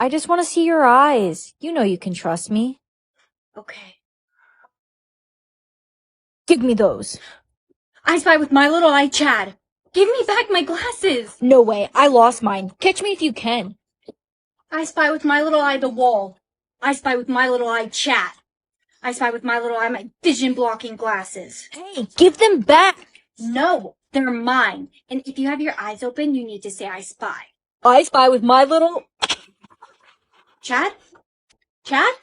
I just want to see your eyes. You know you can trust me. Okay. Give me those. I spy with my little eye, Chad. Give me back my glasses. No way, I lost mine. Catch me if you can. I spy with my little eye, the wall. I spy with my little eye, Chad. I spy with my little eye, my vision-blocking glasses. Hey, give them back. No, they're mine. And if you have your eyes open, you need to say I spy. I spy with my little... Chad? Chad?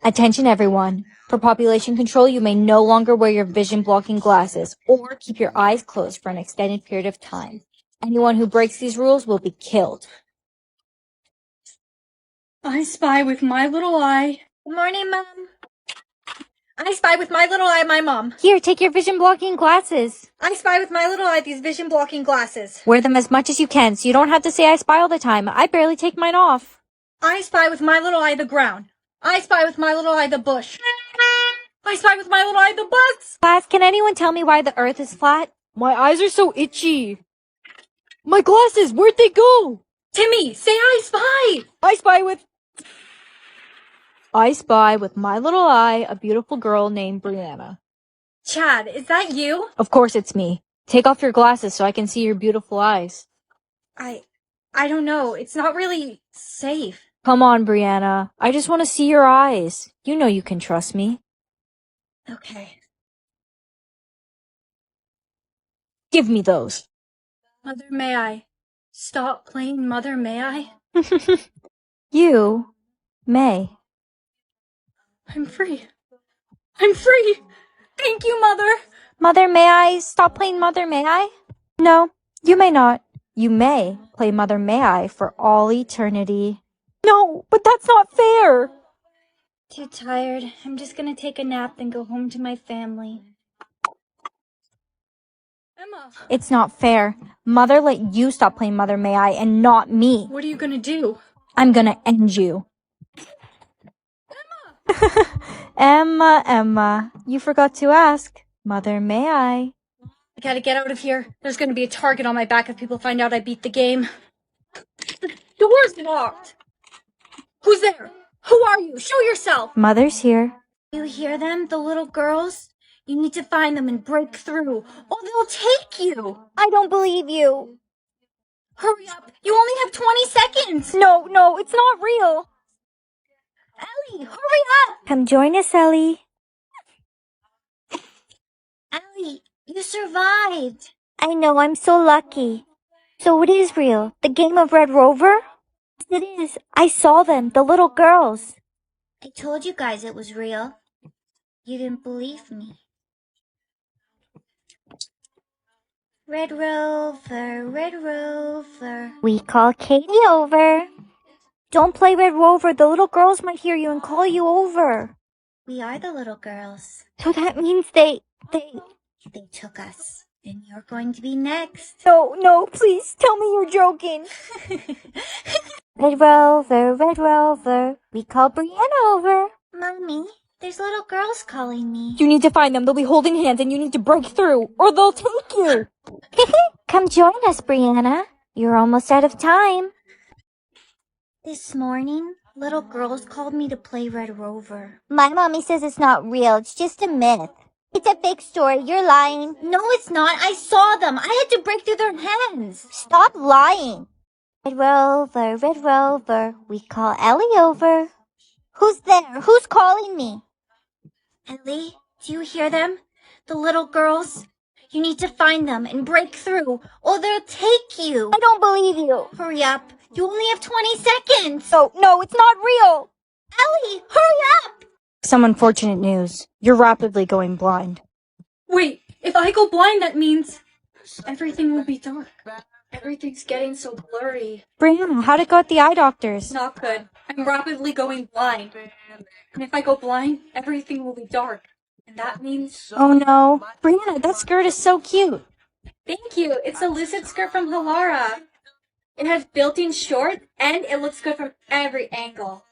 Attention everyone. For population control, you may no longer wear your vision-blocking glasses or keep your eyes closed for an extended period of time. Anyone who breaks these rules will be killed. I spy with my little eye. Good morning, Mom. I spy with my little eye, my mom. Here, take your vision-blocking glasses. I spy with my little eye these vision-blocking glasses. Wear them as much as you can so you don't have to say I spy all the time. I barely take mine off. I spy with my little eye the ground. I spy with my little eye the bush. I spy with my little eye the bus. Class, can anyone tell me why the earth is flat? My eyes are so itchy. My glasses, where'd they go? Timmy, say I spy. I spy with my little eye a beautiful girl named Brianna. Chad, is that you? Of course it's me. Take off your glasses so I can see your beautiful eyes. I don't know. It's not really safe. Come on, Brianna. I just want to see your eyes. You know you can trust me. Okay. Give me those. Mother, may I stop playing Mother, may I? You may. I'm free. I'm free. Thank you, Mother. Mother, may I stop playing Mother, may I? No, you may not. You may play Mother, may I for all eternity. No, but that's not fair. Too tired. I'm just gonna take a nap and go home to my family. Emma. It's not fair. Mother let you stop playing Mother, may I, and not me. What are you gonna do? I'm gonna end you. Emma, you forgot to ask. Mother, may I? I gotta get out of here. There's gonna be a target on my back if people find out I beat the game. The door's locked. Who's there? Who are you? Show yourself. Mother's here. You hear them? The little girls? You need to find them and break through, or they'll take you. I don't believe you. Hurry up. You only have 20 seconds. No, it's not real. Ellie, hurry up. Come join us, Ellie. Ellie, you survived. I know, I'm so lucky. So it is real, the game of Red Rover? It is. I saw them, the little girls. I told you guys it was real. You didn't believe me. Red Rover, Red Rover. We call Katie over. Don't play Red Rover, the little girls might hear you and call you over. We are the little girls. So that means they took us. And you're going to be next. No, please tell me you're joking. Red Rover, we call Brianna over. Mommy, there's little girls calling me. You need to find them. They'll be holding hands and you need to break through or they'll take you. Come join us, Brianna. You're almost out of time. This morning, little girls called me to play Red Rover. My mommy says it's not real. It's just a myth. It's a fake story. You're lying. No, it's not. I saw them. I had to break through their hands. Stop lying. Red Rover, we call Ellie over. Who's there? Who's calling me? Ellie, do you hear them? The little girls? You need to find them and break through, or they'll take you. I don't believe you. Hurry up. You only have 20 seconds. No, it's not real. Ellie, hurry up. Some unfortunate news. You're rapidly going blind. Wait, if I go blind, that means everything will be dark. Everything's getting so blurry. Brianna, how'd it go at the eye doctor's? Not good. I'm rapidly going blind. And if I go blind, everything will be dark. And that means... Oh no. Brianna, that skirt is so cute. Thank you. It's a lizard skirt from Halara. It has built-in shorts, and it looks good from every angle.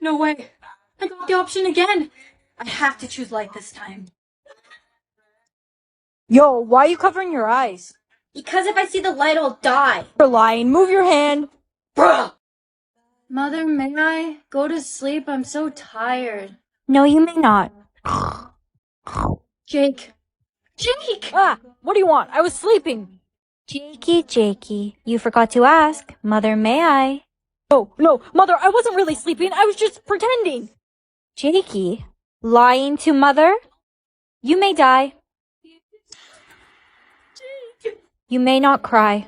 No way. I got the option again. I have to choose light this time. Yo, why are you covering your eyes? Because if I see the light, I'll die. You're lying. Move your hand. Bruh! Mother, may I go to sleep? I'm so tired. No, you may not. Jake! Jake! Ah, what do you want? I was sleeping. Jakey, you forgot to ask. Mother, may I? No, Mother, I wasn't really sleeping. I was just pretending. Jakey, lying to Mother? You may die. Jake! You may not cry.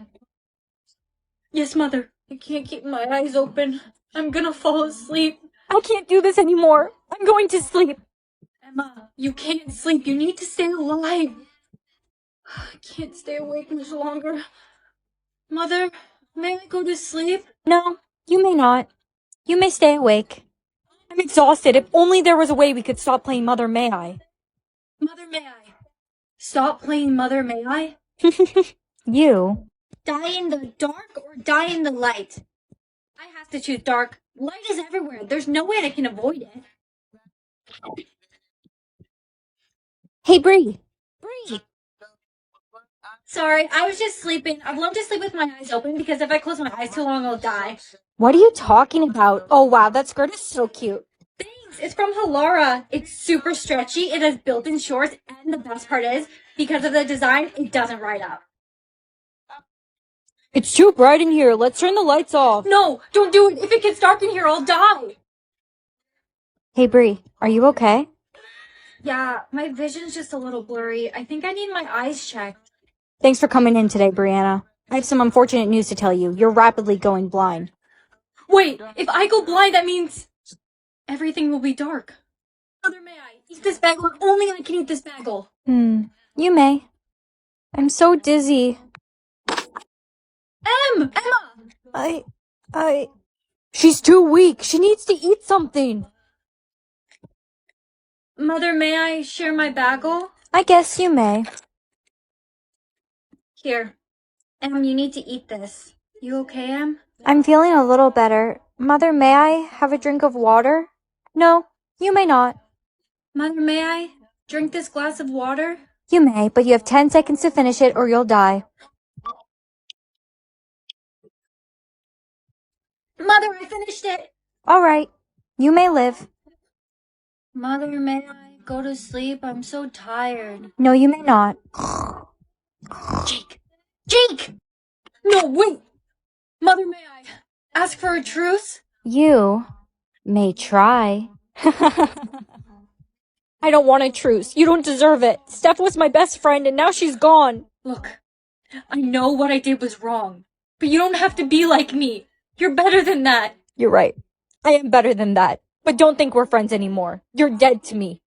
Yes, Mother. I can't keep my eyes open. I'm gonna fall asleep. I can't do this anymore. I'm going to sleep. Emma, you can't sleep. You need to stay alive. I can't stay awake much longer. Mother, may I go to sleep? No, you may not. You may stay awake. I'm exhausted. If only there was a way we could stop playing Mother, may I? Mother, may I? Stop playing Mother, may I? You? Die in the dark or die in the light? I have to choose dark. Light is everywhere. There's no way I can avoid it. Hey, Bree. Sorry, I was just sleeping. I've learned to sleep with my eyes open because if I close my eyes too long, I'll die. What are you talking about? Oh, wow, that skirt is so cute. Thanks. It's from Halara. It's super stretchy. It has built-in shorts, and the best part is, because of the design, it doesn't ride up. It's too bright in here. Let's turn the lights off. No, don't do it. If it gets dark in here, I'll die. Hey, Bree, are you okay? Yeah, my vision's just a little blurry. I think I need my eyes checked. Thanks for coming in today, Brianna. I have some unfortunate news to tell you. You're rapidly going blind. Wait, if I go blind, that means everything will be dark. Mother, may I eat this bagel? Only I can eat this bagel. You may. I'm so dizzy. Emma! She's too weak. She needs to eat something. Mother, may I share my bagel? I guess you may. Here. Em, you need to eat this. You okay, Em? I'm feeling a little better. Mother, may I have a drink of water? No, you may not. Mother, may I drink this glass of water? You may, but you have 10 seconds to finish it or you'll die. Mother, I finished it! All right. You may live. Mother, may I go to sleep? I'm so tired. No, you may not. Jake! Jake! No, wait! Mother, may I ask for a truce? You may try. I don't want a truce. You don't deserve it. Steph was my best friend and now she's gone. Look, I know what I did was wrong, but you don't have to be like me. You're better than that. You're right. I am better than that. But don't think we're friends anymore. You're dead to me.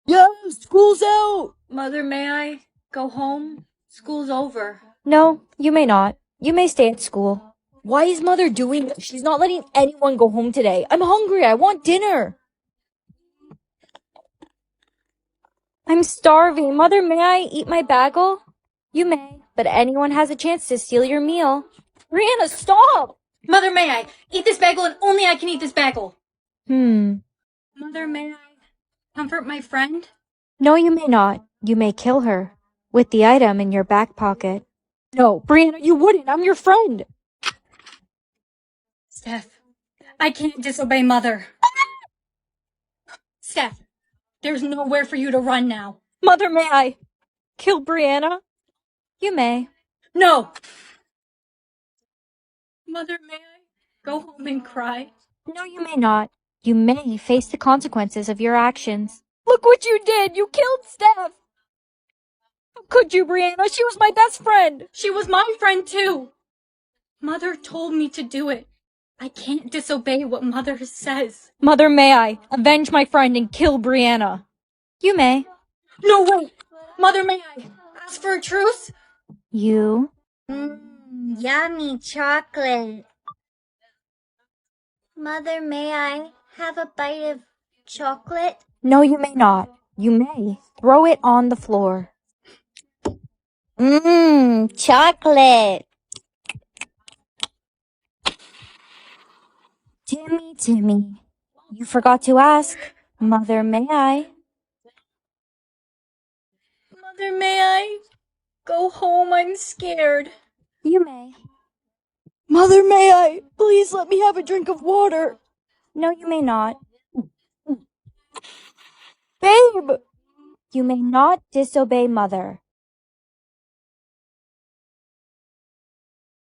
Yeah, school's out. Mother, may I go home? School's over. No, you may not. You may stay at school. Why is Mother doing this? She's not letting anyone go home today. I'm hungry. I want dinner. I'm starving. Mother, may I eat my bagel? You may, but anyone has a chance to steal your meal. Brianna, stop! Mother, may I eat this bagel and only I can eat this bagel? Mother, may I comfort my friend? No, you may not. You may kill her with the item in your back pocket. No, Brianna, you wouldn't. I'm your friend. Steph, I can't disobey Mother. Steph, there's nowhere for you to run now. Mother, may I kill Brianna? You may. No! Mother, may I go home and cry? No, you may not. You may face the consequences of your actions. Look what you did! You killed Steph! How could you, Brianna? She was my best friend! She was my friend too! Mother told me to do it. I can't disobey what Mother says. Mother, may I avenge my friend and kill Brianna? You may. No, wait! Mother, may I ask for a truce? You? Yummy chocolate. Mother, may I have a bite of chocolate? No, you may not. You may throw it on the floor. Chocolate. Timmy, you forgot to ask. Mother, may I? Mother, may I go home? I'm scared. You may. Mother, may I? Please let me have a drink of water. No, you may not. Babe! You may not disobey Mother.